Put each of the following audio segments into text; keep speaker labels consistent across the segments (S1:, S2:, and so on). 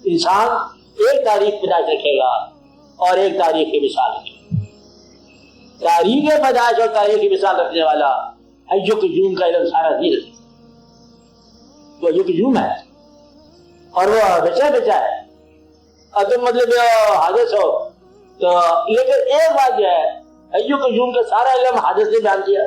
S1: انسان ایک تاریخ پیدائش رکھے گا اور ایک تاریخ کی مثال رکھے گا. تاریخ پیدائش اور تاریخ کی مثال رکھنے والا حی قیوم کا علم سارا نہیں رکھے. وہ حی قیوم ہے اور وہ بچا بچا ہے. اور تم مطلب حادث ہو تو لیکن ایک بات جو ہے حی قیوم کا سارا علم حادث نے بیان کیا.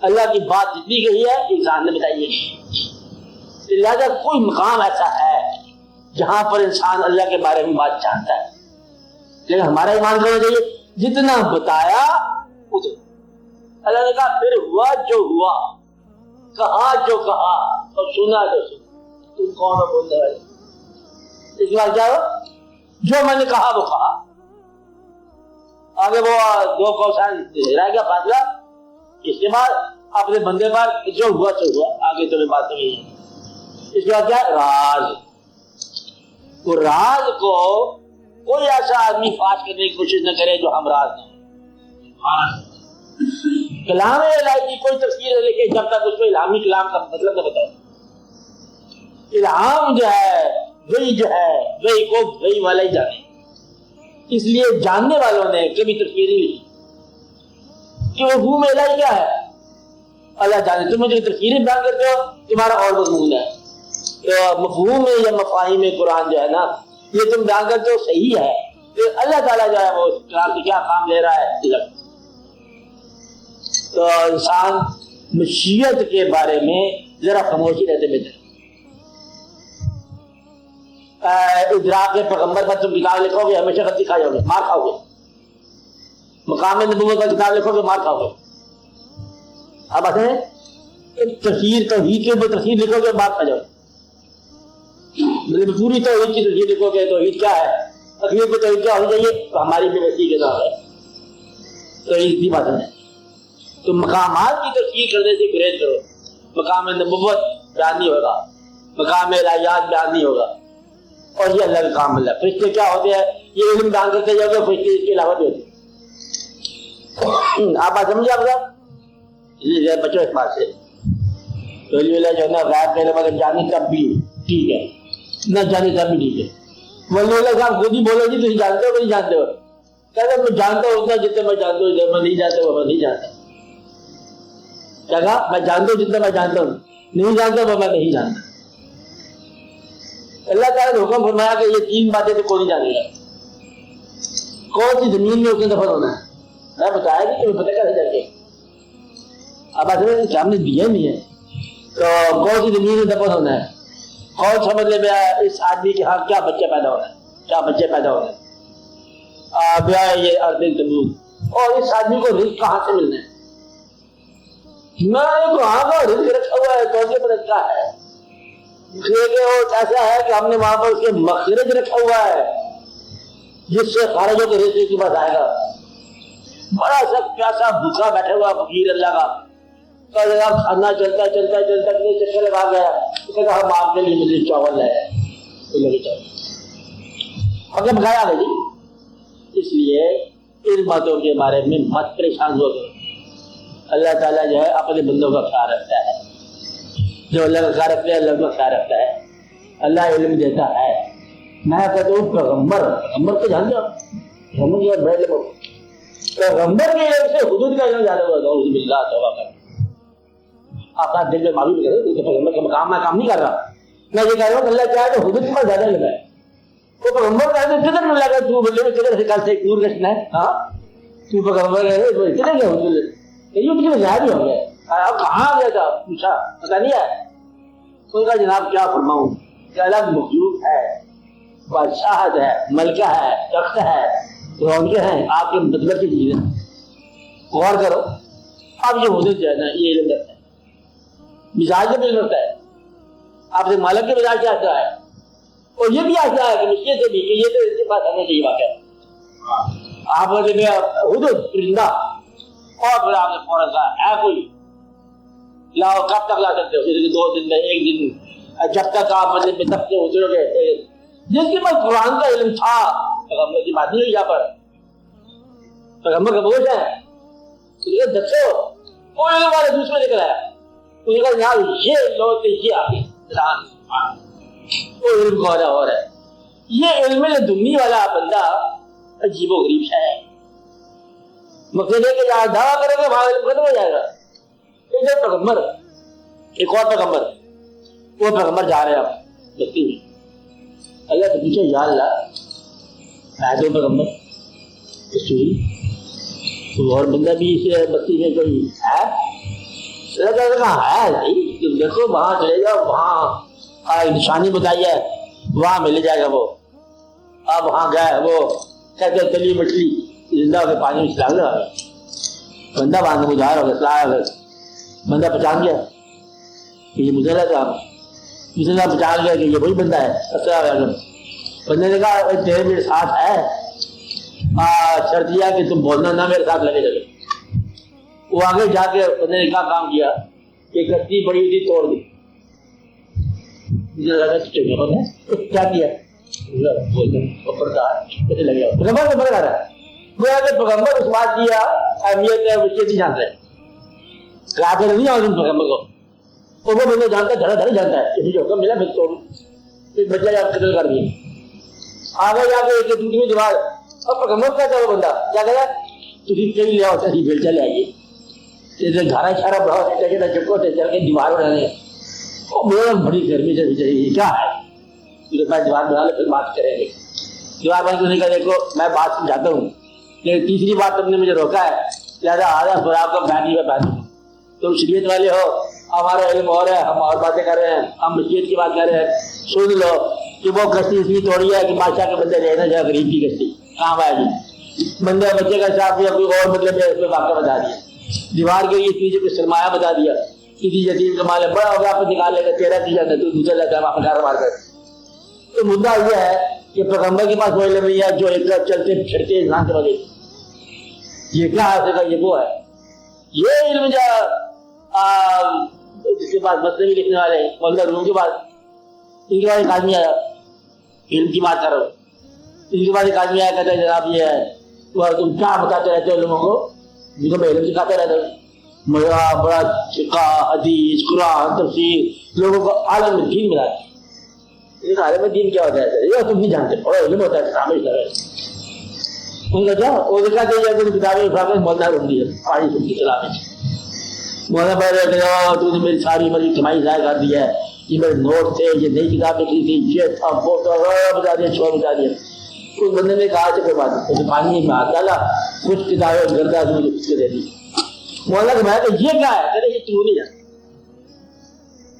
S1: اللہ کی بات جتنی کہی ہے انسان نے بتائی ہے. لہذا کوئی مقام ایسا ہے جہاں پر انسان اللہ کے بارے میں بات جانتا ہے. لیکن ہمارا ایمان کرنا چاہیے جتنا بتایا اتنا. اللہ نے کہا پھر ہوا جو ہوا, کہا جو کہا اور سنا جو سنا. تم کون ہو بولنے والے؟ اس کے بعد کیا ہو؟ جو میں نے کہا وہ کہا. آگے وہ دو کوسان رہ گیا فاصلہ. اس کے بعد اپنے بندے پر جو ہوا تو ہوا. آگے تمہیں بات نہیں ہے. اس کے بعد کیا راز. وہ راز کو کوئی ایسا آدمی فاش کرنے کی کوشش نہ کرے جو ہم راز نہ ہو. کلام الہی کی کوئی تفسیر لکھے جب تک اس کو الہامی کلام کا مطلب نہ بتائے. الہام جو ہے وہی جو ہے وہی کو وہی والا ہی جانے. اس لیے جاننے والوں نے کبھی تفسیر نہیں لکھی کہ وہ مفہوم الہی کیا ہے اللہ جانے. تم مجھے تفسیریں بیان کرتے ہو تمہارا اور مضمون ہے. مفہوم یا مفاہیم قرآن جو ہے نا یہ تم بیان کرتے ہو صحیح ہے. اللہ تعالیٰ جو ہے وہ کلام سے کیا کام لے رہا ہے. تو انسان مشیت کے بارے میں ذرا خاموشی رہتے بہتر. ادراک کے پیغمبر پر تم کتاب لکھو گے ہمیشہ غلطی کھا جاؤ گے, مار کھاؤ گے. مقام نبوت پر کتاب لکھو گے مار کھاؤ گے. اب آتے ہیں تفسیر توحید کے اوپر تفسیر لکھو گے مار کھا جاؤ گے. پوری توحید کی تفسیر لکھو گے توحید کیا ہے اخیر کو توحید کیا ہونی چاہیے تو ہماری بھی وسیع کے نام ہے توحید کی بات ہے. تو مقامات کی تفسیر کرنے سے گریز کرو. مقام نبوت بیان نہیں ہوگا, مقام الہیات بیان نہیں ہوگا, اور یہ اللہ کا کام. اللہ فرشتے کیا ہوتے ہیں یہ علم بیان کرتے جاؤ گے, فرشتے اس کے علاوہ بھی ہوتے. آپ بات سمجھے آپ صاحب؟ بچوں اس بات سے تو جو ہے نا غائب میرے مگر جانے تب بھی ٹھیک ہے, نہ جانے تب بھی ٹھیک ہے. ولی اللہ صاحب خود ہی بولو جی تم جانتے ہو کہ نہیں جانتے ہو؟ کہتے میں جانتا ہوں اتنا جتنے میں جانتا ہوں, جب میں نہیں جانتا وہ میں نہیں جانتا. کیا کہا میں جانتا ہوں جتنا میں جانتا ہوں, نہیں جانتا وہ میں نہیں جانتا. اللہ تعالیٰ نے حکم فرمایا کہ یہ تین باتیں تو کوئی نہیں جانے گا. کون سی زمین میں اس نے دفن ہونا ہے میں بتایا نہیں تمہیں پتہ کیسے جا کے. اب ایسے ہم نے دیا نہیں ہے تو کون سی زمین میں دفن ہونا ہے, کون سمجھنے میں اس آدمی کے ہاں کیا بچے پیدا ہو رہے ہیں, کیا بچے پیدا ہو رہے ہیں. یہ ارد تمود, اور اس آدمی کو رزق کہاں سے ملنا ہے. میں کہاں کا رزق رکھا ہوا ہے کون سے پر رکھا ہے. ایسا ہے کہ ہم نے وہاں پر اس کے مخرج رکھا ہوا ہے جس سے خارج ہو کے رزق کے پاس آئے گا. بڑا سا پیاسا بھوکا بیٹھا ہوا فقیر اللہ کا کھانا چلتا چلتا چلتا چکر لگا گیا. اس نے کہا ہم آپ کے لیے مجھے چاول لائے اگر بکھایا گیا جی. اس لیے ان باتوں کے بارے میں مت پریشان ہو گئے. اللہ تعالیٰ جو ہے اپنے بندوں کا خیال رکھتا ہے. جو اللہ کا خیال رکھتا ہے اللہ کا خیال رکھتا ہے. اللہ علم دیتا ہے. میں کہتا ہوں پیغمبر تو جانتے ہو پیغمبر کے علم سے حدود کا علم زیادہ ہوا. توبہ کر آپ دل میں معلوم کرے پیغمبر کا مقام میں کام نہیں کر رہا. میں یہ کہہ رہا ہوں اللہ چاہے تو حدود پر زیادہ لگا ہے. تو پیغمبر کا کدھر ملا گا تو بولے کدھر سے کل سے دور گشنا ہے. ہاں تو پیغمبر کدھر گیا حدود یہ مجھے زیادہ ہی ہو گیا. اب کہاں گیا تھا پوچھا پتا نہیں ہے. تو کہا جناب کیا فرماؤں کہ الگ مخلوق ہے, بادشاہت ہے, ملکہ ہے, تخت ہے, رونقیں ہیں, آپ کے مطلب کی چیزیں غور کرو. اب یہ حدود جو ہے نا یہ علم رکھتا ہے, مزاج کا بھی علم رکھتا ہے. آپ سے مالک کے مزاج سے آتا ہے اور یہ بھی آتا ہے کہ مشکل سے بھی کہ یہ تو اس کے پاس آنا چاہیے واقعہ. آپ حدود پرندہ اور پھر آپ نے فوراً کہا ہے کوئی لاؤ کب تک لا سکتے ہو 2 دن میں 1 دن جب تک آپ مطلب میں تب سے اترو گے. جس کے پاس قرآن کا علم تھا پیغمبر کی بات نہیں ہوئی. یہاں پر پیغمبر کا بوجھ ہے دسو وہ علم والے دوسرے نکل آیا. یہاں یہ لو تو یہ آگے علم کو ہو رہا ہے. یہ علم دنی والا بندہ عجیب و غریب ہے. مقصد ہے کہ جہاں دعویٰ کرے گا وہاں علم ختم ہو جائے گا. ایک پیغمبر، ایک اور پیغمبر، وہ پیغمبر جا رہے ہیں آپ بستی میں. اللہ سے پوچھے یا اللہ میں دو پیغمبر تو اور بندہ بھی اس بستی میں کوئی ہے؟ کہاں ہے نہیں، تم دیکھو وہاں چلے جاؤ، وہاں نشانی بتائی ہے، وہاں مل جائے گا. وہ اب وہاں گئے، وہ کہتے تلی مچھلی زندہ ہو کے پانی میں چلا گیا. بندہ وہاں سے گزار ہو گیا، بندہ پہچان گیا کہ یہ مجھے لگا، مجھے پہچان گیا کہ یہ وہی بندہ ہے. بندے نے کہا تیرے میرے ساتھ ہے، شرط دیا کہ تم بولنا نہ میرے ساتھ لگے لگے. وہ آگے جا کے بندے نے کیا کام کیا کہ کشتی بڑی تھی توڑ دی. مجھے لگا کیا کیا پیغمبر سے بڑھ رہا ہے. پیغمبر اس بات کی اہمیت ہے اس نہیں جانتے کافر نہیں آؤ پیغمبر کو. وہ بندہ جانتا ہے، دھڑا دھڑ جانتا ہے کسی حکم ملا پھر توڑ بچہ جا قتل کر دیا. آگے جا کے ایک دوسری دیوار اب پیغمبر کہتا ہے وہ بندہ کیا کہتا تھی کہیں لے آؤ صحیح بیل چلے آئیے گھر اشارہ بڑھاؤ چپکو سے چل کے دیوار بنانے. بڑی گرمی سے چاہیے کیا ہے دیوار بنا لے پھر بات کریں گے. دیوار بنانے کا دیکھو میں بات سمجھاتا ہوں لیکن تیسری بات تم نے مجھے روکا ہے لہٰذا آدھا پھر آپ کو بیٹھی ہے بیٹھی. تم شریعت والے ہو، ہمارا علم اور ہے، ہم اور باتیں کر رہے ہیں، ہم مشیت کی بات کر رہے ہیں. سن لو کہ وہ کشتی اس لیے توڑی ہے کہ بادشاہ کے بندے رہنا جائے غریب کی کشتی کہاں ہے جی بندے بچے کا حساب دیا کوئی اور مطلب ہے اس میں واقعہ بتا دیا. دیوار کے لیے پیچھے کوئی سرمایہ بتا دیا کسی یتیم کا مال ہے بڑا ہوگا آپ نکال لے گا تیرا کی جاتا ہے تو دوسرا لگتا ہے وہاں پہ مار کر. تو مدعا یہ ہے کہ پیغمبر کے پاس وہ علم نہیں ہے جو ایک طرف چلتے پھرتے انسان کے وجہ سے یہ کیا حاصل کا یہ وہ ہے. یہ علم جو جس کے پاس مسئلے بھی لکھنے والے ہیں مولانا روم کے پاس ان کے بعد ایک آدمی آیا علم کی بات کرو. ان کے بعد ایک آدمی آیا کہتا ہے جناب یہ ہے تم کیا بتاتے رہتے ہو لوگوں کو جن کو میں علم سکھاتے رہتا ہوں. بڑا فقہ حدیث قرآن تفسیر لوگوں کو عالم دین بناتے. عالم دین کیا ہوتا ہے یہ تم نہیں جانتے بڑا علم ہوتا ہے کتابیں ان کا کیا وہ دکھاتے ہیں کتابیں اٹھا کے مولانا روم دی ہے پانی سن کی کتابیں مولانا پہلے تو نے میری ساری میری کمائی ضائع کر دی ہے. یہ میرے نوٹ تھے، یہ نئی کتاب لکھی تھی، یہ تھا وہ بتا دیا چھوڑ بتا دیا. اس بندے نے کہا کوئی بات نہیں پانی میں ہاتھ ڈالا کچھ کتابیں گردا دے دی. مولانا کہ میں کہ یہ کیا ہے کہتے یہ تو نہیں جانتا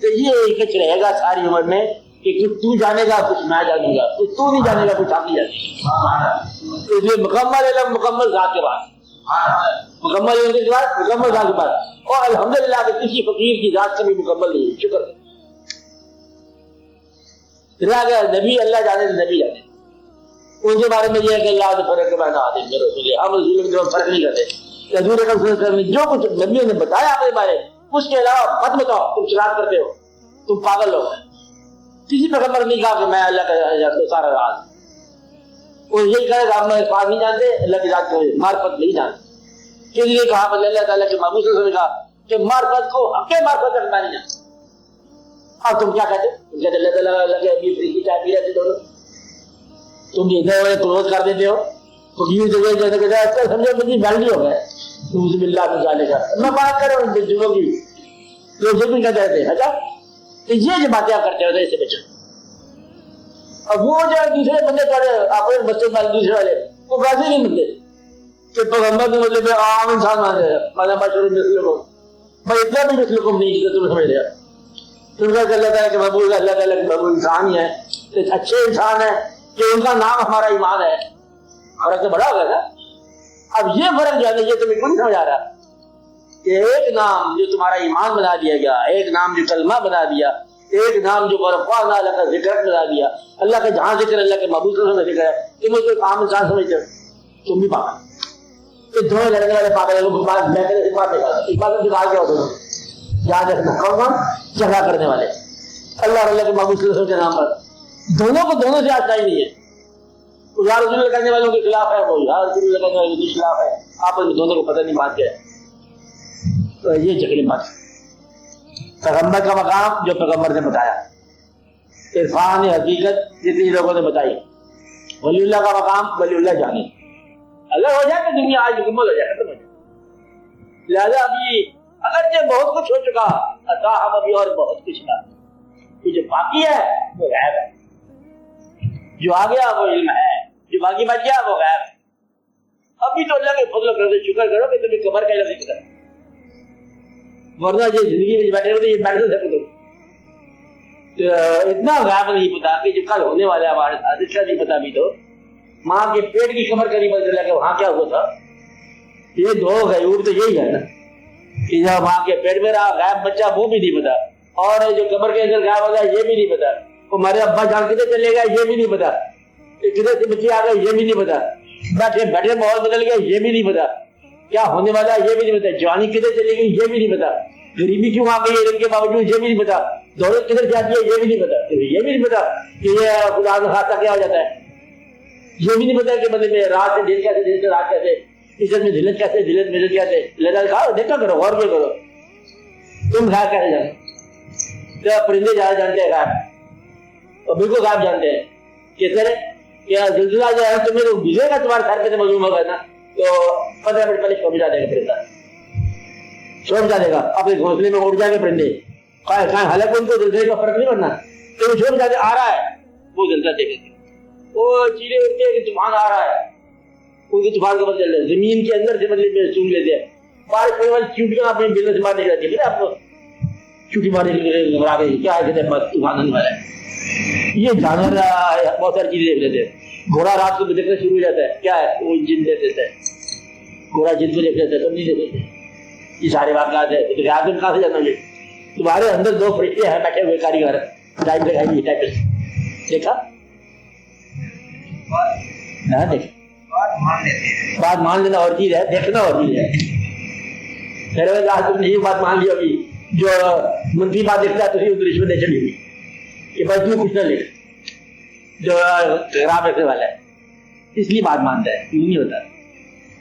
S1: تو یہ کچھ رہے گا ساری عمر میں کہ کچھ تو جانے گا کچھ میں جانوں گا کچھ تو نہیں جانے گا کچھ آپ نہیں جانے. اس لیے مکمل علم مکمل ذات کے بعد مکمل علم کے بعد مکمل ذات کے بعد اور الحمدللہ کہ کسی فقیر کی ذات سے بھی مکمل نہیں شکر نبی اللہ جانے نبی جانے. ان کے بارے میں یہ ہے کہ اللہ نے فرق کے بعد آدم میں رسول ہم رسول کے فرق نہیں کرتے. حضور جو کچھ نبیوں نے بتایا اپنے بارے اس کے علاوہ مت بتاؤ تم شرارت کرتے ہو تم پاگل لوگ. کسی پیغمبر نہیں کہا کہ میں اللہ کا سارا راز اور یہی کہے گا ہم پاک نہیں جانتے اللہ کی ذات کو معرفت نہیں جانتے. کسی نے کہا اللہ تعالیٰ کے محبوب صلی اللہ علیہ وسلم نے کہا کہ معرفت کو حق معرفت تک میں نہیں جانتا. اب تم کیا کہتے کہتے اللہ تعالیٰ اللہ کے ابھی فری کی چائے پی رہتے دونوں تم ادھر کلوز کر دیتے ہو فقیر جگہ جیسے کہ سمجھو مجھے بیلڈی ہو گئے دوسری اللہ کو جانے کا. میں بات کر رہا ہوں بزرگوں کی لوگ بھی کہتے رہتے اچھا تو یہ جو باتیں آپ کرتے ہوتے اس سے بچو. اب وہ جو دوسرے بندے کرے اپنے بچے والے دوسرے والے وہ ویسے نہیں ملتے کہ پیغمبر کے مطلب عام انسان مانتے ہیں مانا بشر مثل کو بھائی اتنا بھی مثل کو نہیں جسے تم سمجھ رہے تم کا اللہ تعالیٰ کے محبوب اللہ تعالیٰ کے محبوب انسان ہی ہے ایک اچھے انسان ہے کہ ان کا نام ہمارا ایمان ہے. فرق تو بڑا ہوگا نا. اب یہ فرق جو ہے یہ تمہیں کون سمجھ آ رہا کہ ایک نام جو تمہارا ایمان بنا دیا گیا ایک نام جو کلمہ بنا دیا ایک نام جو برفانا اللہ کا ذکر بنا دیا اللہ کا جہاں ذکر اللہ کے محبوب صلی اللہ علیہ وسلم کا ذکر ہے تم اس کو عام انسان سمجھتے ہو تم بھی پاگل. یہ دونوں لڑنے والے پاگل لوگ میں کہتے ہیں عبادت دکھا کے ہوتے ہیں یاد رکھنا کون جھگڑا کرنے والے اللہ اللہ کے محبوب صلی اللہ علیہ وسلم کے نام پر دونوں کو دونوں سے آتا ہی نہیں ہے. یا رسول اللہ کرنے والوں کے خلاف ہے وہ یا رسول اللہ کرنے والوں کے خلاف ہے آپ ان دونوں کو پتہ نہیں بات کیا ہے. تو یہ جھگڑے بات پیغمبر کا مقام جو پیغمبر نے بتایا عرفان حقیقت جتنی لوگوں نے بتائی. ولی اللہ کا مقام ولی اللہ جانے. اللہ ہو جائے تو دنیا آج مکمل ہو جائے, ختم ہو جائے. لہذا ابھی اگرچہ بہت کچھ ہو چکا, عطا ہم ابھی اور بہت کچھ کا, جو باقی ہے وہ غیب ہے. جو آ گیا وہ علم ہے, جو باقی بچ گیا وہ غیب ہے. ابھی تو اللہ کے فضل و کرم سے شکر کرو کہ تمہیں قبر کا علم نہیں, ورنہ یہ زندگی میں بیٹھے ہوتے یہ بیٹھ سکتے اتنا غیب نہیں پتا کہ جو کل ہونے والا ہے ہمارے ساتھ, اس کا نہیں پتا. بھی تو ماں کے پیٹ کی خبر کا نہیں پتا چلا کہ وہاں کیا ہوا تھا. یہ دو غیور تو یہی ہے نا کہ جب ماں کے پیٹ میں رہا غائب بچہ وہ بھی نہیں پتا, اور جو قبر کے اندر غائب ہو گیا یہ بھی نہیں پتا. ہمارے ابا جان کدھر چلے گئے یہ بھی نہیں پتا, کدھر سے بچے آ گئے یہ بھی نہیں پتا, بیٹھے بیٹھے ماحول بدل گیا یہ بھی نہیں پتا, کیا ہونے والا ہے یہ بھی نہیں پتا, جوانی کدھر چلے گئی یہ بھی نہیں پتا, غریبی کیوں آ گئی علم کے باوجود یہ بھی نہیں پتا, دولت کدھر سے آتی ہے یہ بھی نہیں پتا, یہ بھی نہیں پتا کہ یہ خدا نہ خاصہ کیا ہو جاتا ہے, یہ بھی نہیں پتا کہ مطلب رات سے دن کیسے, دن سے رات کیسے, عزت میں ذلت کیسے, ذلت میں عزت کیسے. لہذا کہا دیکھا کرو, غور کیا کرو. تم غائب کیسے جانے, پرندے زیادہ جانتے ہیں غائب, اور بالکل غائب جانتے ہیں. کس طرح کیا زلزلہ جو ہے تمہیں تو گزرے گا تمہارے سر پہ سے معلوم ہوگا نا, تو 15 منٹ پہلے چھوڑ جانے گا پرندہ, چھوڑ جانے گا اپنے گھونسلے میں اڑ جائیں گے پرندے. حالانکہ ان کو زلزلے کا فرق نہیں پڑنا, تو وہ چھوڑ جاتے آ رہا ہے, وہ زلزلہ دیکھیں گے, وہ چیلے اڑتے ہیں کہ طوفان آ رہا ہے, ان کی طوفان کا پتہ چل رہا ہے. زمین کے اندر سے مطلب سون لیتے ہیں, بارش ہونے والی چیونٹیاں اپنے بلے سے باہر نکل جاتی ہے, آپ کو چونٹی مارنے کے لیے گھبرا گئی کیا ہے کہ طوفان آنے والا ہے. یہ جانور بہت ساری چیزیں دیکھ لیتے ہیں. گھوڑا رات کو دیکھنا شروع ہو جاتا ہے, کیا ہے وہ جن دیکھ لیتا ہے, گھوڑا جن کو دیکھ لیتا ہے, تم نہیں دیکھ لیتے. یہ سارے واقعات ہیں. تم کہاں سے جانا گے, تمہارے اندر 2 فرشتے ہیں بیٹھے ہوئے کاریگر, ٹائم لگائیں گے ٹائپسٹ. دیکھا نہ دیکھا, بات مان لینا اور چیز ہے, دیکھنا اور چیز ہے. میرے آج تم نے یہ بات مان لی ہوگی, جو منفی بات دیکھتا ہے تو اس رشوت دے چلی ہوئی کہ بس تو کچھ نہ لکھ, جو خراب رکھنے والا ہے اس لیے بات مانتا ہے, نہیں ہوتا.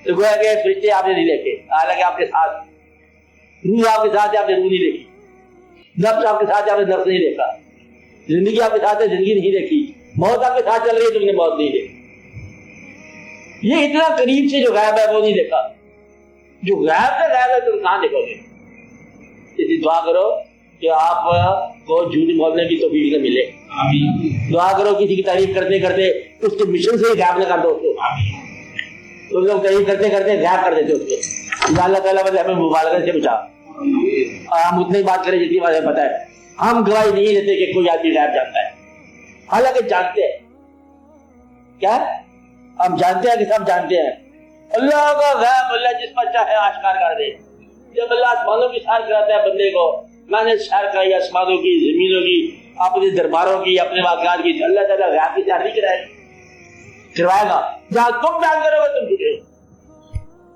S1: تو گویا کہ فرشتے آپ نے نہیں دیکھے, حالانکہ آپ کے ساتھ روح آپ کے ساتھ ہے, آپ نے روح نہیں دیکھی. نفس آپ کے ساتھ ہے, آپ نے نفس نہیں دیکھا. زندگی آپ کے ساتھ ہے, زندگی نہیں دیکھی. موت آپ کے ساتھ چل رہی ہے, تم نے موت نہیں دیکھی. یہ اتنا قریب سے جو غائب ہے وہ نہیں دیکھا. جو غائب سے غائب ہے تم کہاں دیکھو گے. اسی دعا کرو کہ آپ کو جھوٹ بولنے کی توفیق نہ ملے. دعا کرو کسی کی تعریف کرتے کرتے اس کے مشن سے ہی غائب نہ کر دو اس کو. تم لوگ تعریف کرتے کرتے غائب کر دیتے اس کو. اللہ تعالیٰ ہمیں مبالغت سے بچا. ہم اتنی بات کریں جتنی بات پتہ ہے. ہم گواہی نہیں دیتے کہ کوئی آدمی غائب جانتا ہے, حالانکہ جانتے ہیں. کیا ہم جانتے ہیں کہ سب جانتے ہیں. اللہ کا غیب اللہ جس پر چاہے آشکار کر دے. جب اللہ آسمانوں کی سیر کراتا ہے بندے کو, میں نے سیر کرائی آسمانوں کی, زمینوں کی, اپنے درباروں کی, اپنے واقعات کی, اللہ تعالیٰ غیب کی سیر نہیں کرائے, کروائے گا. جہاں تم بیان کرو گے تم جھوٹے ہو.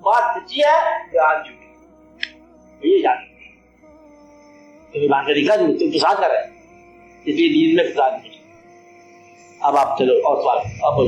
S1: بات سچی ہے, بیان جھوٹے, یہ جان تمہیں بات کا دکھا تم تو ساتھ کر رہے ہیں, اس لیے دین میں فساد نہیں. اب آپ چلو اور سوال آپ